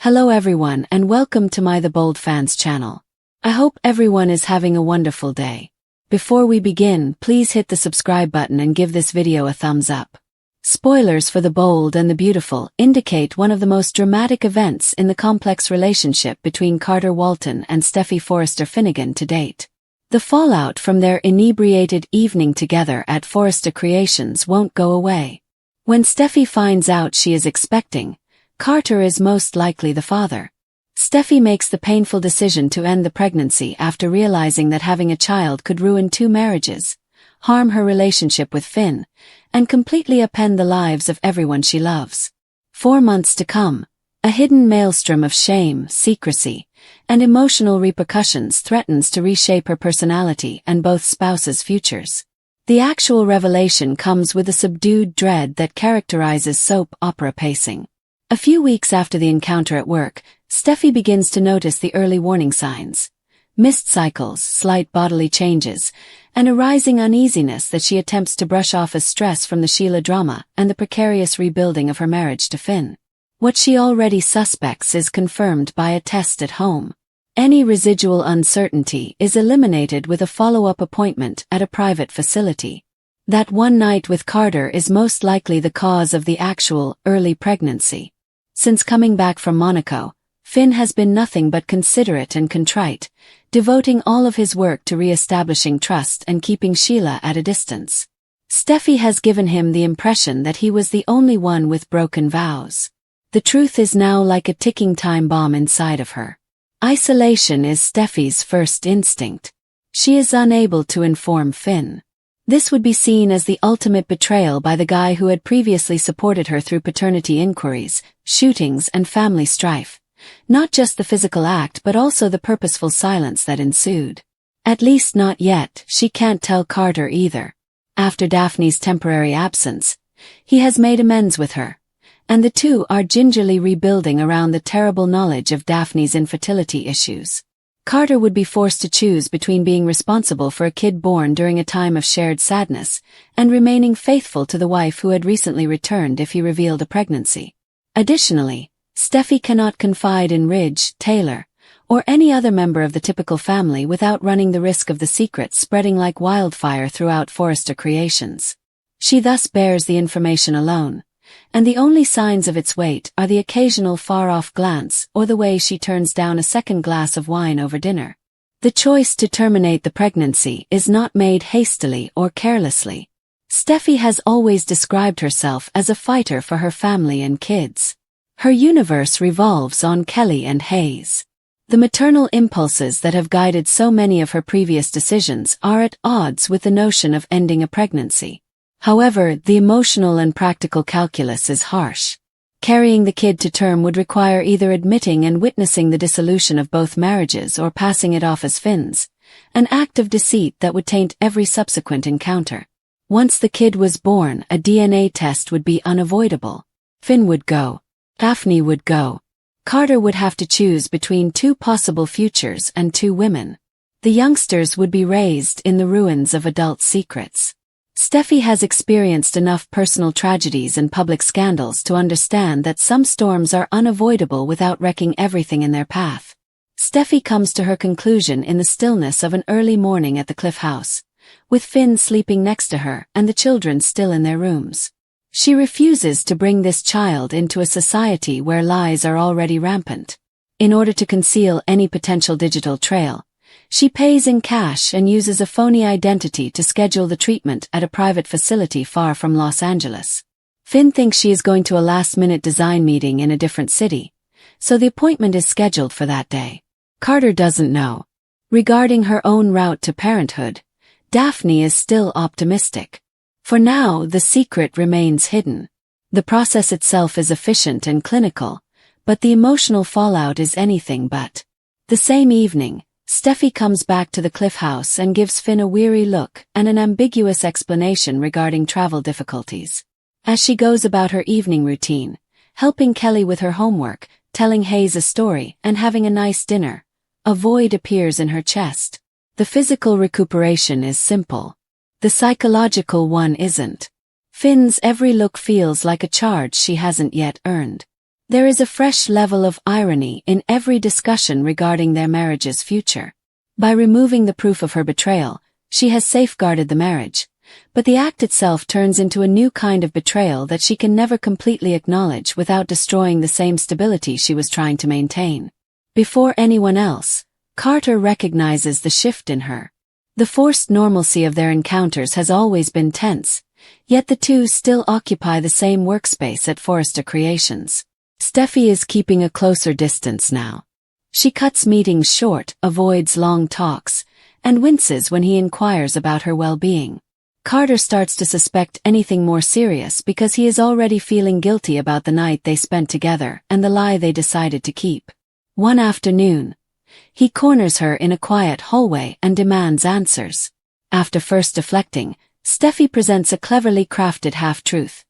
Hello everyone and welcome to my The Bold Fans channel. I hope everyone is having a wonderful day. Before we begin, please hit the subscribe button and give this video a thumbs up. Spoilers for The Bold and the Beautiful indicate one of the most dramatic events in the complex relationship between Carter Walton and Steffy Forrester Finnegan to date. The fallout from their inebriated evening together at Forrester Creations won't go away. When Steffy finds out she is expecting, Carter is most likely the father. Steffy makes the painful decision to end the pregnancy after realizing that having a child could ruin 2 marriages, harm her relationship with Finn, and completely upend the lives of everyone she loves. 4 months to come, a hidden maelstrom of shame, secrecy, and emotional repercussions threatens to reshape her personality and both spouses' futures. The actual revelation comes with a subdued dread that characterizes soap opera pacing. A few weeks after the encounter at work, Steffy begins to notice the early warning signs: missed cycles, slight bodily changes, and a rising uneasiness that she attempts to brush off as stress from the Sheila drama and the precarious rebuilding of her marriage to Finn. What she already suspects is confirmed by a test at home. Any residual uncertainty is eliminated with a follow-up appointment at a private facility. That one night with Carter is most likely the cause of the actual early pregnancy. Since coming back from Monaco, Finn has been nothing but considerate and contrite, devoting all of his work to re-establishing trust and keeping Sheila at a distance. Steffy has given him the impression that he was the only one with broken vows. The truth is now like a ticking time bomb inside of her. Isolation is Steffy's first instinct. She is unable to inform Finn. This would be seen as the ultimate betrayal by the guy who had previously supported her through paternity inquiries, shootings, and family strife. Not just the physical act but also the purposeful silence that ensued. At least not yet, she can't tell Carter either. After Daphne's temporary absence, he has made amends with her, and the two are gingerly rebuilding around the terrible knowledge of Daphne's infertility issues. Carter would be forced to choose between being responsible for a kid born during a time of shared sadness and remaining faithful to the wife who had recently returned if he revealed a pregnancy. Additionally, Steffy cannot confide in Ridge, Taylor, or any other member of the typical family without running the risk of the secret spreading like wildfire throughout Forrester Creations. She thus bears the information alone, and the only signs of its weight are the occasional far-off glance or the way she turns down a second glass of wine over dinner. The choice to terminate the pregnancy is not made hastily or carelessly. Steffy has always described herself as a fighter for her family and kids. Her universe revolves on Kelly and Hayes. The maternal impulses that have guided so many of her previous decisions are at odds with the notion of ending a pregnancy. However, the emotional and practical calculus is harsh. Carrying the kid to term would require either admitting and witnessing the dissolution of both marriages or passing it off as Finn's, an act of deceit that would taint every subsequent encounter. Once the kid was born, a DNA test would be unavoidable. Finn would go. Daphne would go. Carter would have to choose between 2 possible futures and 2 women. The youngsters would be raised in the ruins of adult secrets. Steffy has experienced enough personal tragedies and public scandals to understand that some storms are unavoidable without wrecking everything in their path. Steffy comes to her conclusion in the stillness of an early morning at the Cliff House, with Finn sleeping next to her and the children still in their rooms. She refuses to bring this child into a society where lies are already rampant. In order to conceal any potential digital trail, she pays in cash and uses a phony identity to schedule the treatment at a private facility far from Los Angeles. Finn thinks she is going to a last-minute design meeting in a different city, so the appointment is scheduled for that day. Carter doesn't know. Regarding her own route to parenthood, Daphne is still optimistic. For now, the secret remains hidden. The process itself is efficient and clinical, but the emotional fallout is anything but. The same evening, Steffy comes back to the Cliff House and gives Finn a weary look and an ambiguous explanation regarding travel difficulties. As she goes about her evening routine, helping Kelly with her homework, telling Hayes a story, and having a nice dinner, a void appears in her chest. The physical recuperation is simple. The psychological one isn't. Finn's every look feels like a charge she hasn't yet earned. There is a fresh level of irony in every discussion regarding their marriage's future. By removing the proof of her betrayal, she has safeguarded the marriage, but the act itself turns into a new kind of betrayal that she can never completely acknowledge without destroying the same stability she was trying to maintain. Before anyone else, Carter recognizes the shift in her. The forced normalcy of their encounters has always been tense, yet the two still occupy the same workspace at Forrester Creations. Steffy is keeping a closer distance now. She cuts meetings short, avoids long talks, and winces when he inquires about her well-being. Carter starts to suspect anything more serious because he is already feeling guilty about the night they spent together and the lie they decided to keep. One afternoon, he corners her in a quiet hallway and demands answers. After first deflecting, Steffy presents a cleverly crafted half-truth.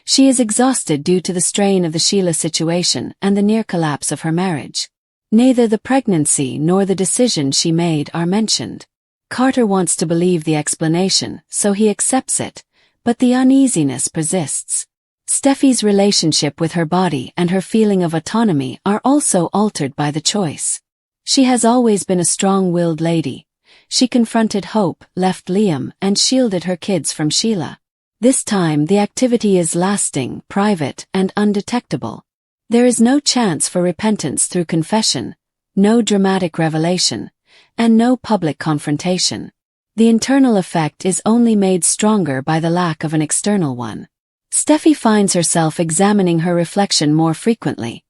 She is exhausted due to the strain of the Sheila situation and the near collapse of her marriage. Neither the pregnancy nor the decision she made are mentioned. Carter wants to believe the explanation, so he accepts it, but the uneasiness persists. Steffy's relationship with her body and her feeling of autonomy are also altered by the choice. She has always been a strong-willed lady. She confronted Hope, left Liam, and shielded her kids from Sheila. This time the activity is lasting, private, and undetectable. There is no chance for repentance through confession, no dramatic revelation, and no public confrontation. The internal effect is only made stronger by the lack of an external one. Steffy finds herself examining her reflection more frequently,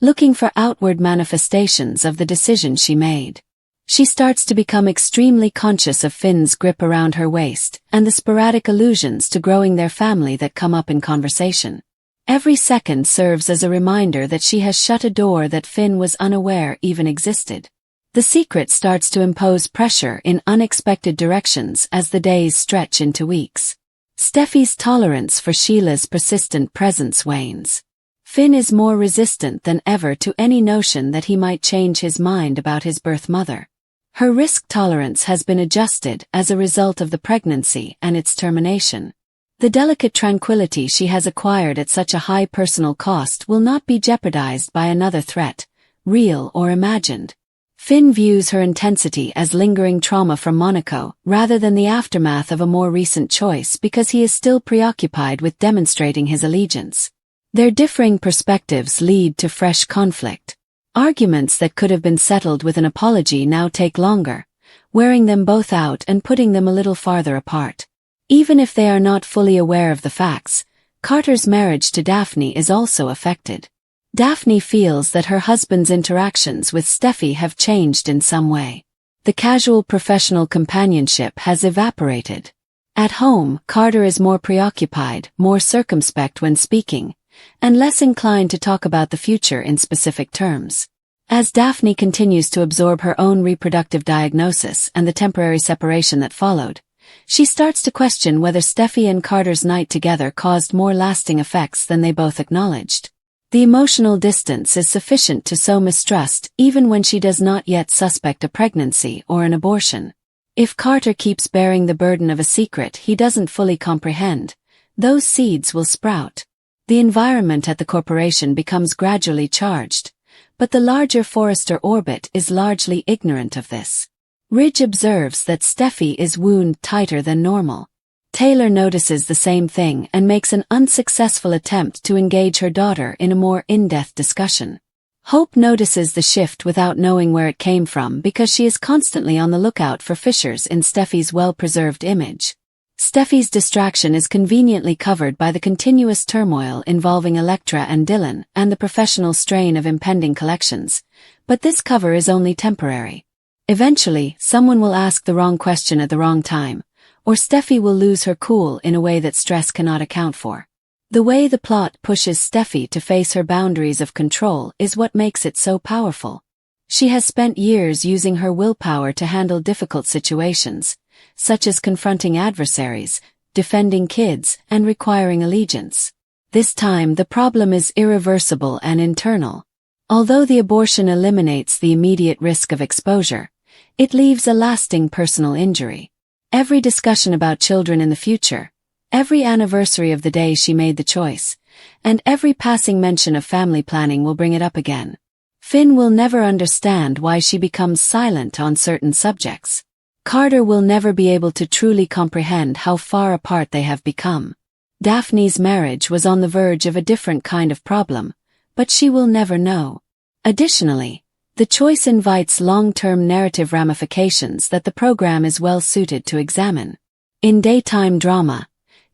looking for outward manifestations of the decision she made. She starts to become extremely conscious of Finn's grip around her waist and the sporadic allusions to growing their family that come up in conversation. Every second serves as a reminder that she has shut a door that Finn was unaware even existed. The secret starts to impose pressure in unexpected directions as the days stretch into weeks. Steffy's tolerance for Sheila's persistent presence wanes. Finn is more resistant than ever to any notion that he might change his mind about his birth mother. Her risk tolerance has been adjusted as a result of the pregnancy and its termination. The delicate tranquility she has acquired at such a high personal cost will not be jeopardized by another threat, real or imagined. Finn views her intensity as lingering trauma from Monaco rather than the aftermath of a more recent choice because he is still preoccupied with demonstrating his allegiance. Their differing perspectives lead to fresh conflict. Arguments that could have been settled with an apology now take longer, wearing them both out and putting them a little farther apart. Even if they are not fully aware of the facts, Carter's marriage to Daphne is also affected. Daphne feels that her husband's interactions with Steffy have changed in some way. The casual professional companionship has evaporated. At home, Carter is more preoccupied, more circumspect when speaking, and less inclined to talk about the future in specific terms. As Daphne continues to absorb her own reproductive diagnosis and the temporary separation that followed, she starts to question whether Steffy and Carter's night together caused more lasting effects than they both acknowledged. The emotional distance is sufficient to sow mistrust even when she does not yet suspect a pregnancy or an abortion. If Carter keeps bearing the burden of a secret he doesn't fully comprehend, those seeds will sprout. The environment at the corporation becomes gradually charged, but the larger Forrester orbit is largely ignorant of this. Ridge observes that Steffy is wound tighter than normal. Taylor notices the same thing and makes an unsuccessful attempt to engage her daughter in a more in-depth discussion. Hope notices the shift without knowing where it came from because she is constantly on the lookout for fissures in Steffy's well-preserved image. Steffy's distraction is conveniently covered by the continuous turmoil involving Elektra and Dylan and the professional strain of impending collections, but this cover is only temporary. Eventually, someone will ask the wrong question at the wrong time, or Steffy will lose her cool in a way that stress cannot account for. The way the plot pushes Steffy to face her boundaries of control is what makes it so powerful. She has spent years using her willpower to handle difficult situations, such as confronting adversaries, defending kids, and requiring allegiance. This time the problem is irreversible and internal. Although the abortion eliminates the immediate risk of exposure, it leaves a lasting personal injury. Every discussion about children in the future, every anniversary of the day she made the choice, and every passing mention of family planning will bring it up again. Finn will never understand why she becomes silent on certain subjects. Carter will never be able to truly comprehend how far apart they have become. Daphne's marriage was on the verge of a different kind of problem, but she will never know. Additionally, the choice invites long-term narrative ramifications that the program is well suited to examine. In daytime drama,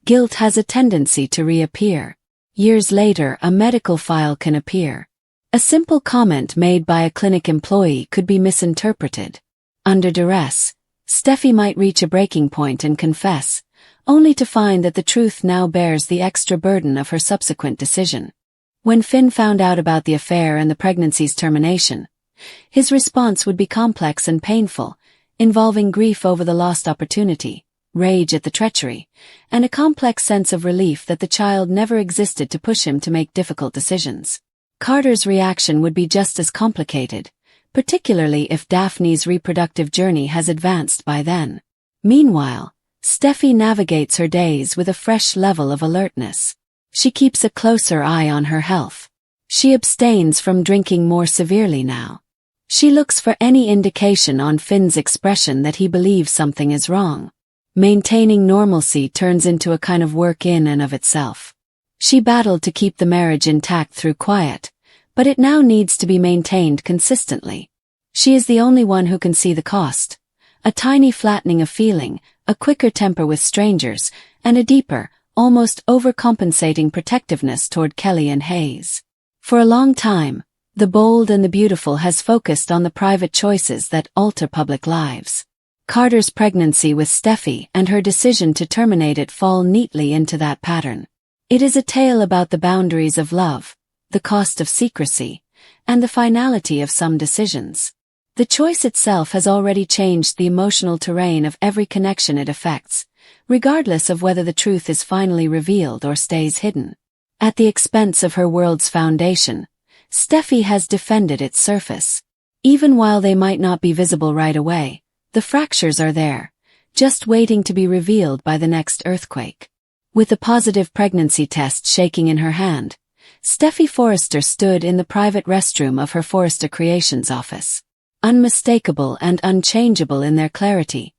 guilt has a tendency to reappear. Years later, a medical file can appear. A simple comment made by a clinic employee could be misinterpreted. Under duress, Steffy might reach a breaking point and confess, only to find that the truth now bears the extra burden of her subsequent decision. When Finn found out about the affair and the pregnancy's termination, his response would be complex and painful, involving grief over the lost opportunity, rage at the treachery, and a complex sense of relief that the child never existed to push him to make difficult decisions. Carter's reaction would be just as complicated, particularly if Daphne's reproductive journey has advanced by then. Meanwhile, Steffy navigates her days with a fresh level of alertness. She keeps a closer eye on her health. She abstains from drinking more severely now. She looks for any indication on Finn's expression that he believes something is wrong. Maintaining normalcy turns into a kind of work in and of itself. She battled to keep the marriage intact through quiet, but it now needs to be maintained consistently. She is the only one who can see the cost. A tiny flattening of feeling, a quicker temper with strangers, and a deeper, almost overcompensating protectiveness toward Kelly and Hayes. For a long time, The Bold and the Beautiful has focused on the private choices that alter public lives. Carter's pregnancy with Steffy and her decision to terminate it fall neatly into that pattern. It is a tale about the boundaries of love, the cost of secrecy, and the finality of some decisions. The choice itself has already changed the emotional terrain of every connection it affects, regardless of whether the truth is finally revealed or stays hidden. At the expense of her world's foundation, Steffy has defended its surface. Even while they might not be visible right away, the fractures are there, just waiting to be revealed by the next earthquake. With a positive pregnancy test shaking in her hand, Steffy Forrester stood in the private restroom of her Forrester Creations office. Unmistakable and unchangeable in their clarity,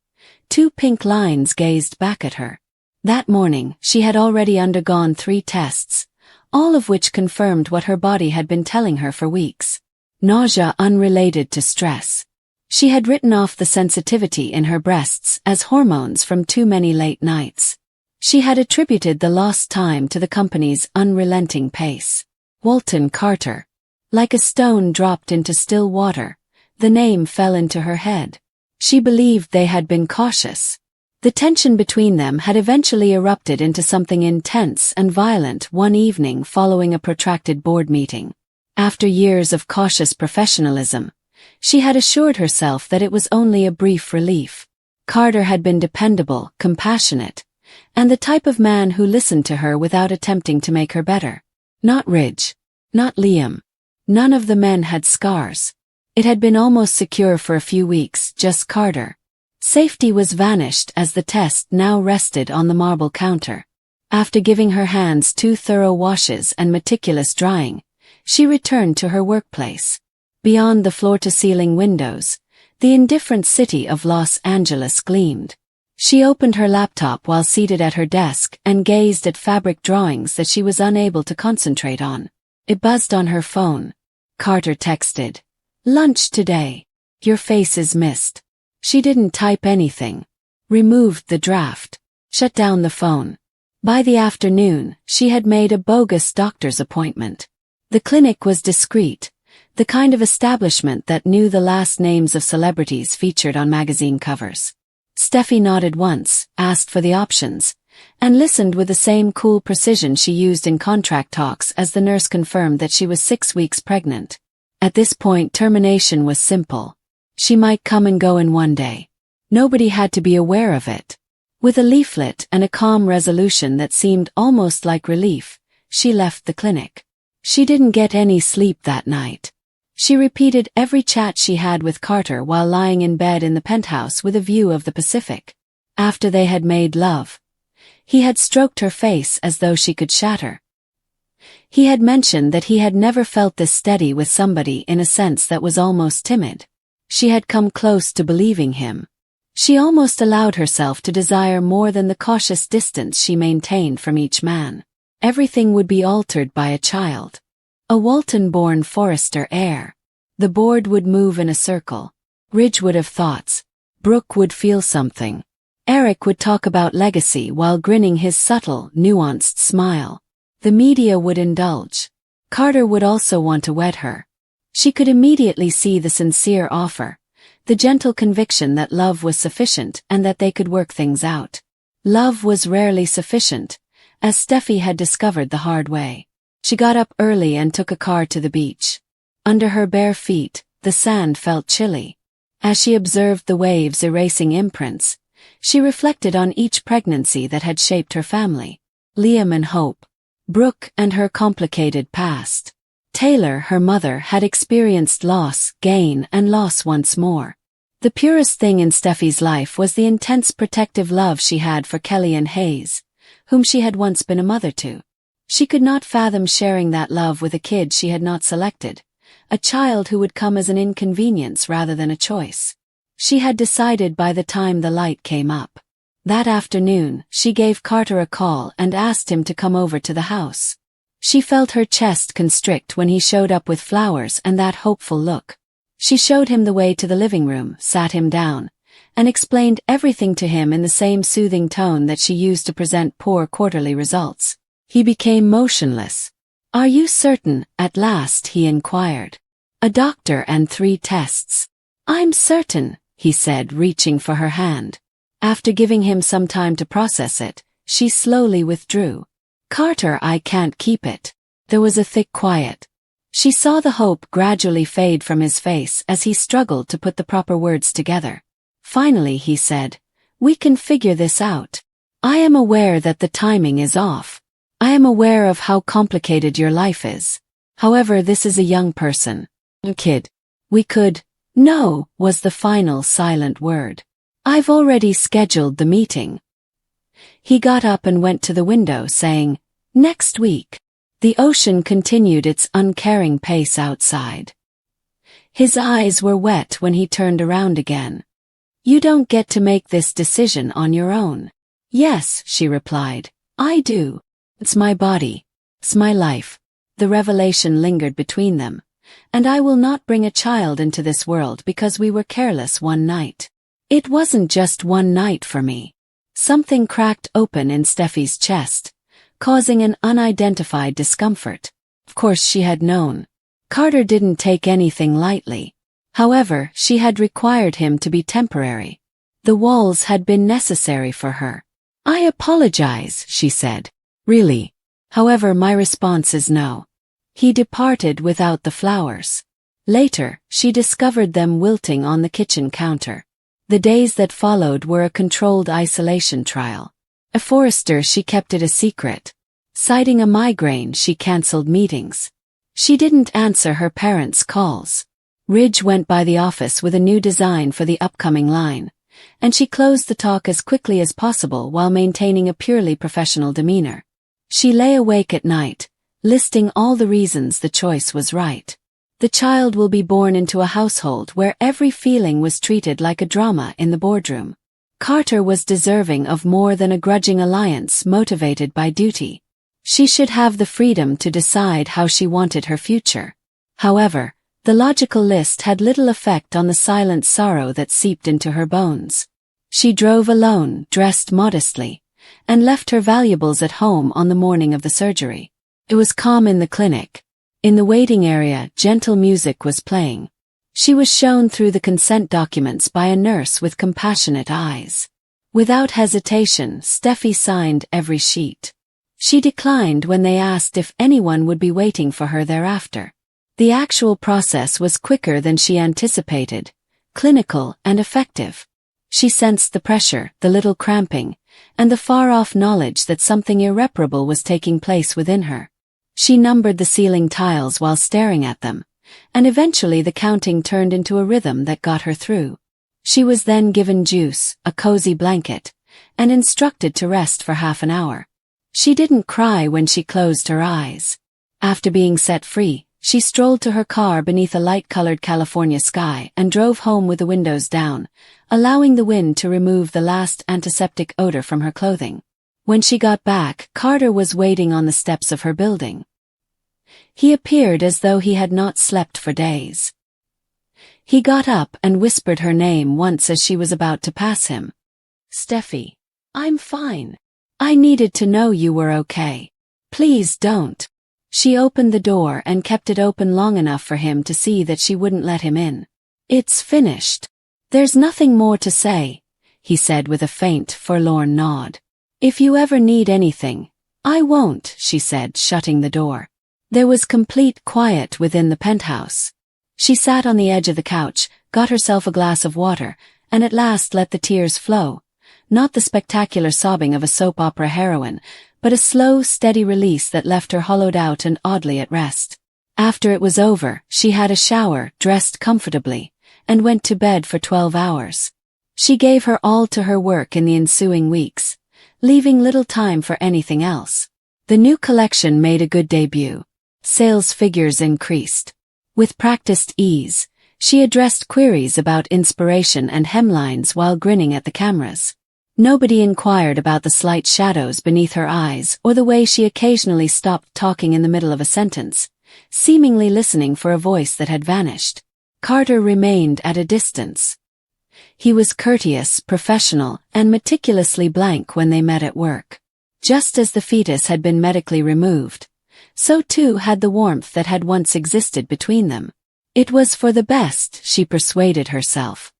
two pink lines gazed back at her. That morning, she had already undergone 3 tests, all of which confirmed what her body had been telling her for weeks. Nausea unrelated to stress. She had written off the sensitivity in her breasts as hormones from too many late nights. She had attributed the lost time to the company's unrelenting pace. Walton Carter. Like a stone dropped into still water, the name fell into her head. She believed they had been cautious. The tension between them had eventually erupted into something intense and violent one evening following a protracted board meeting. After years of cautious professionalism, she had assured herself that it was only a brief relief. Carter had been dependable, compassionate, and the type of man who listened to her without attempting to make her better. Not Ridge. Not Liam. None of the men had scars. It had been almost secure for a few weeks, just Carter. Safety was vanished as the test now rested on the marble counter. After giving her hands 2 thorough washes and meticulous drying, she returned to her workplace. Beyond the floor-to-ceiling windows, the indifferent city of Los Angeles gleamed. She opened her laptop while seated at her desk and gazed at fabric drawings that she was unable to concentrate on. It buzzed on her phone. Carter texted, "Lunch today. Your face is missed." She didn't type anything. Removed the draft. Shut down the phone. By the afternoon, she had made a bogus doctor's appointment. The clinic was discreet, the kind of establishment that knew the last names of celebrities featured on magazine covers. Steffy nodded once, asked for the options, and listened with the same cool precision she used in contract talks as the nurse confirmed that she was 6 weeks pregnant. At this point, termination was simple. She might come and go in one day. Nobody had to be aware of it. With a leaflet and a calm resolution that seemed almost like relief, she left the clinic. She didn't get any sleep that night. She repeated every chat she had with Carter while lying in bed in the penthouse with a view of the Pacific. After they had made love, he had stroked her face as though she could shatter. He had mentioned that he had never felt this steady with somebody in a sense that was almost timid. She had come close to believing him. She almost allowed herself to desire more than the cautious distance she maintained from each man. Everything would be altered by a child. A Walton-born Forrester heir. The board would move in a circle. Ridge would have thoughts. Brooke would feel something. Eric would talk about legacy while grinning his subtle, nuanced smile. The media would indulge. Carter would also want to wed her. She could immediately see the sincere offer, the gentle conviction that love was sufficient and that they could work things out. Love was rarely sufficient, as Steffy had discovered the hard way. She got up early and took a car to the beach. Under her bare feet, the sand felt chilly. As she observed the waves erasing imprints, she reflected on each pregnancy that had shaped her family. Liam and Hope. Brooke and her complicated past. Taylor, her mother, had experienced loss, gain, and loss once more. The purest thing in Steffy's life was the intense protective love she had for Kelly and Hayes, whom she had once been a mother to. She could not fathom sharing that love with a kid she had not selected, a child who would come as an inconvenience rather than a choice. She had decided by the time the light came up. That afternoon, she gave Carter a call and asked him to come over to the house. She felt her chest constrict when he showed up with flowers and that hopeful look. She showed him the way to the living room, sat him down, and explained everything to him in the same soothing tone that she used to present poor quarterly results. He became motionless. "Are you certain?" at last he inquired. "A doctor and 3 tests." "I'm certain," he said, reaching for her hand. After giving him some time to process it, she slowly withdrew. "Carter, I can't keep it." There was a thick quiet. She saw the hope gradually fade from his face as he struggled to put the proper words together. Finally he said, "We can figure this out. I am aware that the timing is off. I am aware of how complicated your life is. However, this is a young person. A kid. We could—" "No," was the final silent word. "I've already scheduled the meeting." He got up and went to the window, saying, "Next week." The ocean continued its uncaring pace outside. His eyes were wet when he turned around again. "You don't get to make this decision on your own." "Yes," she replied, "I do. It's my body. It's my life." The revelation lingered between them. "And I will not bring a child into this world because we were careless one night." It wasn't just one night for me. Something cracked open in Steffy's chest, causing an unidentified discomfort. Of course she had known. Carter didn't take anything lightly. However, she had required him to be temporary. The walls had been necessary for her. "I apologize," she said. "Really?" "However, my response is no." He departed without the flowers. Later, she discovered them wilting on the kitchen counter. The days that followed were a controlled isolation trial. A Forrester, she kept it a secret. Citing a migraine, she cancelled meetings. She didn't answer her parents' calls. Ridge went by the office with a new design for the upcoming line, and she closed the talk as quickly as possible while maintaining a purely professional demeanor. She lay awake at night, listing all the reasons the choice was right. The child will be born into a household where every feeling was treated like a drama in the boardroom. Carter was deserving of more than a grudging alliance motivated by duty. She should have the freedom to decide how she wanted her future. However, the logical list had little effect on the silent sorrow that seeped into her bones. She drove alone, dressed modestly, and left her valuables at home on the morning of the surgery. It was calm in the clinic. In the waiting area, gentle music was playing. She was shown through the consent documents by a nurse with compassionate eyes. Without hesitation, Steffy signed every sheet. She declined when they asked if anyone would be waiting for her thereafter. The actual process was quicker than she anticipated, clinical and effective. She sensed the pressure, the little cramping, and the far-off knowledge that something irreparable was taking place within her. She numbered the ceiling tiles while staring at them, and eventually the counting turned into a rhythm that got her through. She was then given juice, a cozy blanket, and instructed to rest for half an hour. She didn't cry when she closed her eyes. After being set free, she strolled to her car beneath a light-colored California sky and drove home with the windows down, allowing the wind to remove the last antiseptic odor from her clothing. When she got back, Carter was waiting on the steps of her building. He appeared as though he had not slept for days. He got up and whispered her name once as she was about to pass him. "Steffy, I'm fine. I needed to know you were okay. Please don't." She opened the door and kept it open long enough for him to see that she wouldn't let him in. "It's finished. There's nothing more to say," he said with a faint, forlorn nod. "If you ever need anything, I won't," she said, shutting the door. There was complete quiet within the penthouse. She sat on the edge of the couch, got herself a glass of water, and at last let the tears flow. Not the spectacular sobbing of a soap opera heroine, but a slow, steady release that left her hollowed out and oddly at rest. After it was over, she had a shower, dressed comfortably, and went to bed for 12 hours. She gave her all to her work in the ensuing weeks, leaving little time for anything else. The new collection made a good debut. Sales figures increased. With practiced ease, she addressed queries about inspiration and hemlines while grinning at the cameras. Nobody inquired about the slight shadows beneath her eyes or the way she occasionally stopped talking in the middle of a sentence, seemingly listening for a voice that had vanished. Carter remained at a distance. He was courteous, professional, and meticulously blank when they met at work. Just as the fetus had been medically removed, so too had the warmth that had once existed between them. It was for the best, she persuaded herself.